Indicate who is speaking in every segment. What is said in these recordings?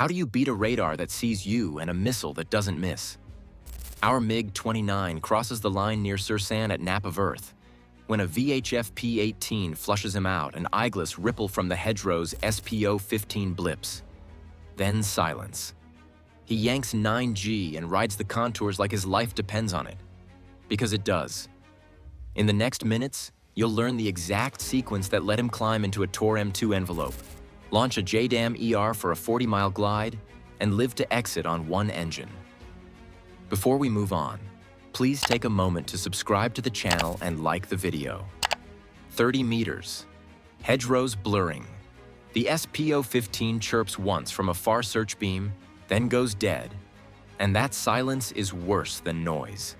Speaker 1: How do you beat a radar that sees you and a missile that doesn't miss? Our MiG-29 crosses the line near Cersan at nap of Earth, when a VHF P-18 flushes him out and Iglas ripple from the hedgerows SPO-15 blips. Then silence. He yanks 9G and rides the contours like his life depends on it. Because it does. In the next minutes, you'll learn the exact sequence that let him climb into a Tor M2 envelope, launch a JDAM ER for a 40-mile glide, and live to exit on one engine. Before we move on, please take a moment to subscribe to the channel and like the video. 30 meters. Hedgerows blurring. The SPO-15 chirps once from a far search beam, then goes dead. And that silence is worse than noise.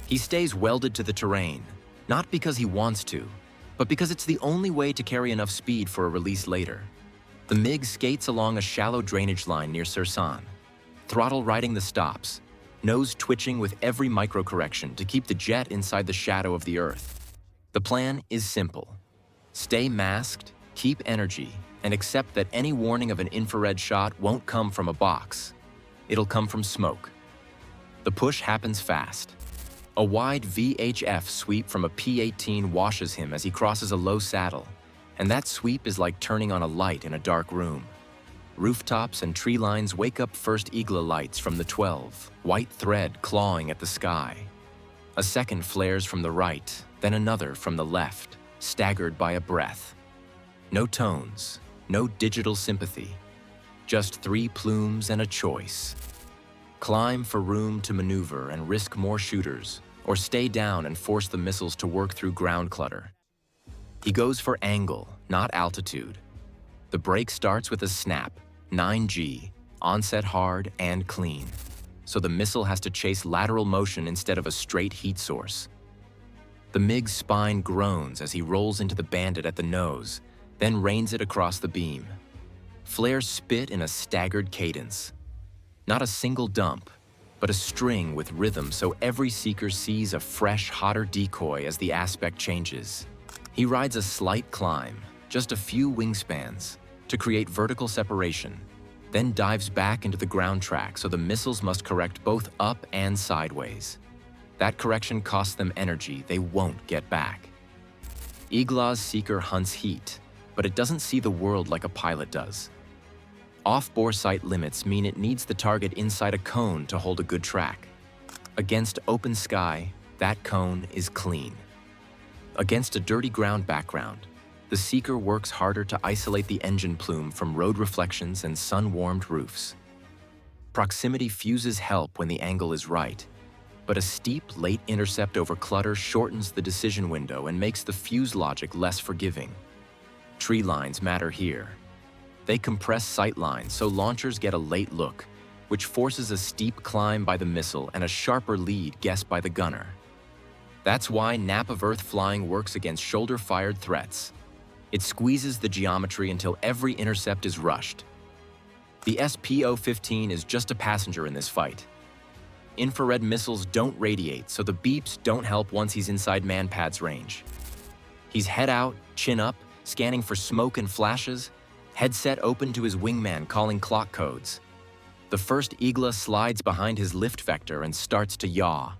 Speaker 1: He stays welded to the terrain, not because he wants to, but because it's the only way to carry enough speed for a release later. The MiG skates along a shallow drainage line near Cersan, throttle riding the stops, nose twitching with every micro-correction to keep the jet inside the shadow of the Earth. The plan is simple. Stay masked, keep energy, and accept that any warning of an infrared shot won't come from a box. It'll come from smoke. The push happens fast. A wide VHF sweep from a P-18 washes him as he crosses a low saddle, and that sweep is like turning on a light in a dark room. Rooftops and tree lines wake up first Iglas lights from the 12, white thread clawing at the sky. A second flares from the right, then another from the left, staggered by a breath. No tones, no digital sympathy, just 3 plumes and a choice. Climb for room to maneuver and risk more shooters, or stay down and force the missiles to work through ground clutter. He goes for angle, not altitude. The brake starts with a snap, 9G, onset hard and clean, so the missile has to chase lateral motion instead of a straight heat source. The MiG's spine groans as he rolls into the bandit at the nose, then rains it across the beam. Flares spit in a staggered cadence. Not a single dump, but a string with rhythm so every seeker sees a fresh, hotter decoy as the aspect changes. He rides a slight climb, just a few wingspans, to create vertical separation, then dives back into the ground track so the missiles must correct both up and sideways. That correction costs them energy they won't get back. Iglas' seeker hunts heat, but it doesn't see the world like a pilot does. Off-bore sight limits mean it needs the target inside a cone to hold a good track. Against open sky, that cone is clean. Against a dirty ground background, the seeker works harder to isolate the engine plume from road reflections and sun-warmed roofs. Proximity fuses help when the angle is right, but a steep, late intercept over clutter shortens the decision window and makes the fuse logic less forgiving. Tree lines matter here. They compress sight lines so launchers get a late look, which forces a steep climb by the missile and a sharper lead guessed by the gunner. That's why nap of Earth flying works against shoulder-fired threats. It squeezes the geometry until every intercept is rushed. The SPO-15 is just a passenger in this fight. Infrared missiles don't radiate, so the beeps don't help once he's inside manpad's range. He's head out, chin up, scanning for smoke and flashes, headset open to his wingman calling clock codes. The first Iglas slides behind his lift vector and starts to yaw.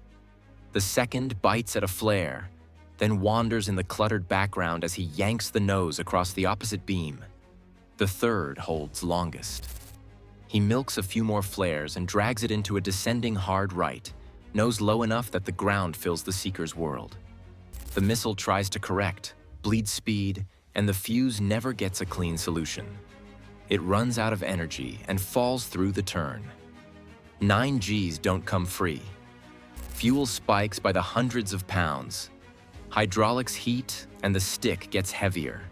Speaker 1: The second bites at a flare, then wanders in the cluttered background as he yanks the nose across the opposite beam. The third holds longest. He milks a few more flares and drags it into a descending hard right, nose low enough that the ground fills the seeker's world. The missile tries to correct, bleeds speed, and the fuse never gets a clean solution. It runs out of energy and falls through the turn. 9Gs don't come free. Fuel spikes by the hundreds of pounds. Hydraulics heat, and the stick gets heavier.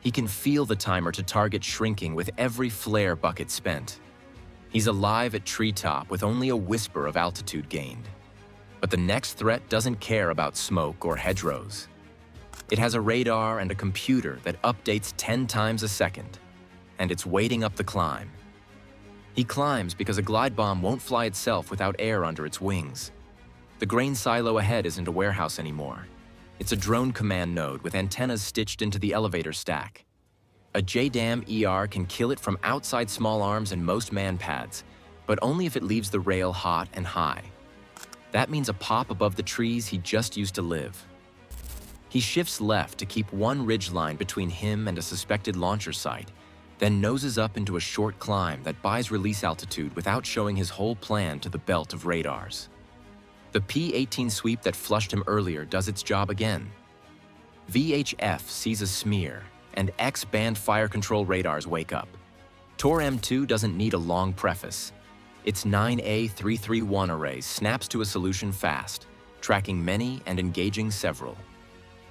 Speaker 1: He can feel the timer to target shrinking with every flare bucket spent. He's alive at treetop with only a whisper of altitude gained. But the next threat doesn't care about smoke or hedgerows. It has a radar and a computer that updates 10 times a second, and it's waiting up the climb. He climbs because a glide bomb won't fly itself without air under its wings. The grain silo ahead isn't a warehouse anymore. It's a drone command node with antennas stitched into the elevator stack. A JDAM ER can kill it from outside small arms and most man pads, but only if it leaves the rail hot and high. That means a pop above the trees he just used to live. He shifts left to keep one ridgeline between him and a suspected launcher site, then noses up into a short climb that buys release altitude without showing his whole plan to the belt of radars. The P-18 sweep that flushed him earlier does its job again. VHF sees a smear, and X-band fire control radars wake up. TOR M2 doesn't need a long preface. Its 9A331 array snaps to a solution fast, tracking many and engaging several.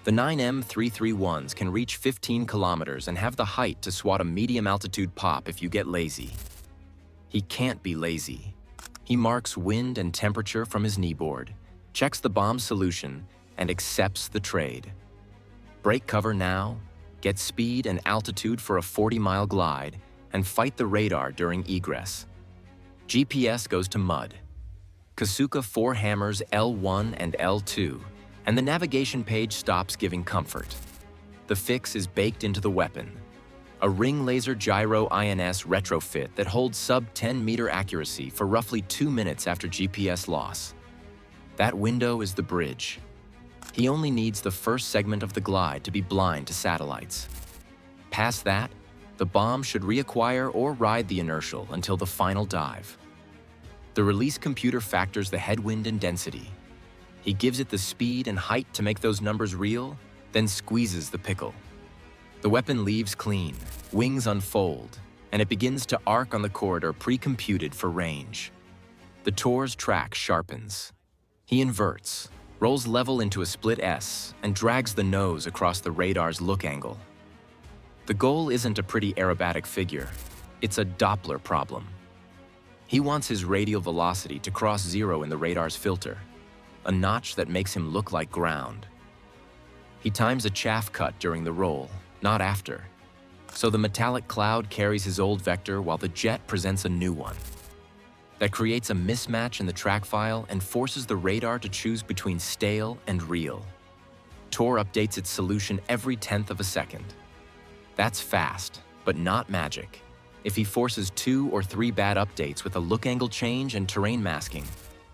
Speaker 1: The 9M331s can reach 15 kilometers and have the height to swat a medium-altitude pop if you get lazy. He can't be lazy. He marks wind and temperature from his kneeboard, checks the bomb's solution, and accepts the trade. Break cover now, get speed and altitude for a 40-mile glide, and fight the radar during egress. GPS goes to mud. Kasuka forehammers L1 and L2, and the navigation page stops giving comfort. The fix is baked into the weapon. A ring laser gyro INS retrofit that holds sub-10-meter accuracy for roughly 2 minutes after GPS loss. That window is the bridge. He only needs the first segment of the glide to be blind to satellites. Past that, the bomb should reacquire or ride the inertial until the final dive. The release computer factors the headwind and density. He gives it the speed and height to make those numbers real, then squeezes the pickle. The weapon leaves clean, wings unfold, and it begins to arc on the corridor pre-computed for range. The TOR's track sharpens. He inverts, rolls level into a split S, and drags the nose across the radar's look angle. The goal isn't a pretty aerobatic figure, it's a Doppler problem. He wants his radial velocity to cross zero in the radar's filter, a notch that makes him look like ground. He times a chaff cut during the roll, not after, so the metallic cloud carries his old vector while the jet presents a new one. That creates a mismatch in the track file and forces the radar to choose between stale and real. TOR updates its solution every 1/10 of a second. That's fast, but not magic. If he forces 2 or 3 bad updates with a look angle change and terrain masking,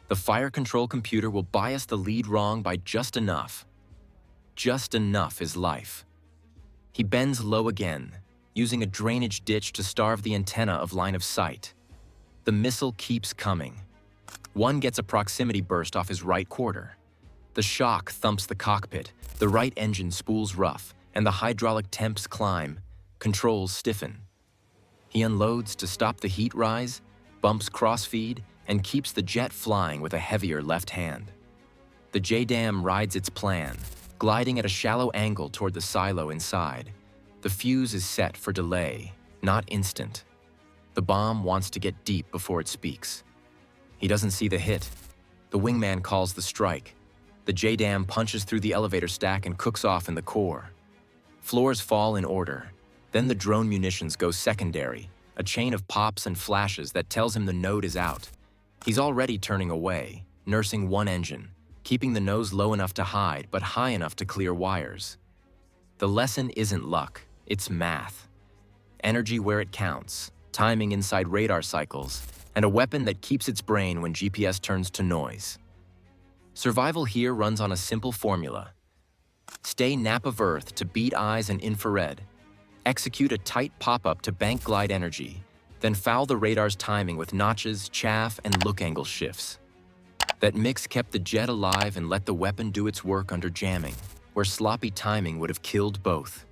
Speaker 1: the fire control computer will bias the lead wrong by just enough. Just enough is life. He bends low again, using a drainage ditch to starve the antenna of line of sight. The missile keeps coming. One gets a proximity burst off his right quarter. The shock thumps the cockpit, the right engine spools rough, and the hydraulic temps climb, controls stiffen. He unloads to stop the heat rise, bumps crossfeed, and keeps the jet flying with a heavier left hand. The JDAM rides its plan, gliding at a shallow angle toward the silo inside. The fuse is set for delay, not instant. The bomb wants to get deep before it speaks. He doesn't see the hit. The wingman calls the strike. The JDAM punches through the elevator stack and cooks off in the core. Floors fall in order. Then the drone munitions go secondary, a chain of pops and flashes that tells him the node is out. He's already turning away, nursing one engine, keeping the nose low enough to hide but high enough to clear wires. The lesson isn't luck, it's math. Energy where it counts, timing inside radar cycles, and a weapon that keeps its brain when GPS turns to noise. Survival here runs on a simple formula. Stay nap of Earth to beat eyes and infrared. Execute a tight pop-up to bank glide energy, then foul the radar's timing with notches, chaff, and look angle shifts. That mix kept the jet alive and let the weapon do its work under jamming, where sloppy timing would have killed both.